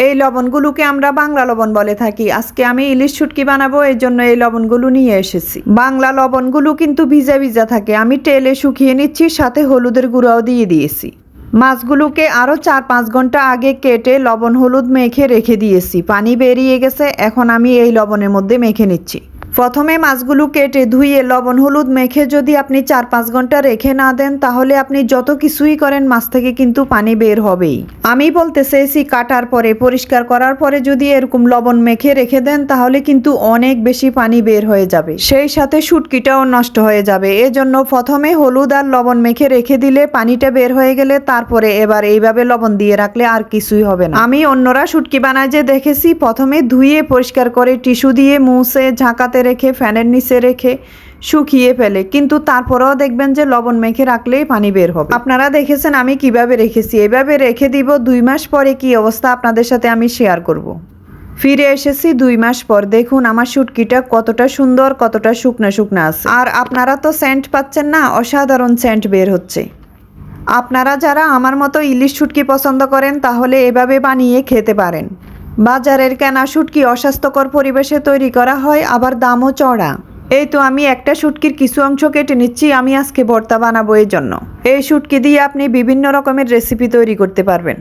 এই লবণগুলোকে আমরা বাংলা লবণ বলে থাকি। আজকে আমি ইলিশ শুটকি বানাবো, এই জন্য এই লবণগুলো নিয়ে এসেছি। বাংলা লবণগুলো কিন্তু ভিজা ভিজা থাকে, আমি তেলে শুকিয়ে নিচ্ছি, সাথে হলুদের গুঁড়াও দিয়ে দিয়েছি। মাছগুলোকে আরও 4-5 ঘন্টা আগে কেটে লবণ হলুদ মেখে রেখে দিয়েছি, পানি বেরিয়ে গেছে। এখন আমি এই লবণের মধ্যে মেখে নিচ্ছি। প্রথমে মাছগুলো কেটে ধুয়ে লবণ হলুদ মেখে যদি আপনি 4-5 ঘন্টা রেখে না দেন, তাহলে আপনি যত কিছুই করেন মাছ থেকে কিন্তু পানি বের হবেই। আমি বলতে চেয়েছি কাটার পরে, পরিষ্কার করার পরে যদি এরকম লবণ মেখে রেখে দেন, তাহলে কিন্তু অনেক বেশি পানি বের হয়ে যাবে, সেই সাথে শুটকিটাও নষ্ট হয়ে যাবে। এজন্য প্রথমে হলুদ আর লবণ মেখে রেখে দিলে পানিটা বের হয়ে গেলে তারপরে এবার এইভাবে লবণ দিয়ে রাখলে আর কিছুই হবে না। আমি অন্যরা শুটকি বানায় যে দেখেছি, প্রথমে ধুয়ে পরিষ্কার করে টিস্যু দিয়ে মুছে ঝাঁকাতে রেখে ফ্যানের নিচে রেখে শুকিয়ে ফেলে, কিন্তু তারপরেও দেখবেন যে লবণ মেখে রাখলেই পানি বের হবে। আপনারা দেখেছেন আমি কিভাবে রেখেছি, এভাবে রেখে দিব। 2 মাস পরে কি অবস্থা আপনাদের সাথে আমি শেয়ার করব। ফিরে এসেছি 2 মাস পর। দেখুন আমার শুটকিটা কতটা সুন্দর, কতটা শুকনা শুকনা আছে। আর আপনারা তো সেন্ট পাচ্ছেন না, অসাধারণ সেন্ট বের হচ্ছে। আপনারা যারা আমার মতো ইলিশ শুটকি পছন্দ করেন, তাহলে এভাবে বানিয়ে খেতে পারেন। বাজারের কেনা শুটকি অস্বাস্থ্যকর পরিবেশে তৈরি করা হয়, আবার দামও চড়া। এই তো আমি একটা শুটকির কিছু অংশ কেটে নিচ্ছি, আমি আজকে ভর্তা বানাবো। এই জন্য এই শুটকি দিয়ে আপনি বিভিন্ন রকমের রেসিপি তৈরি করতে পারবেন।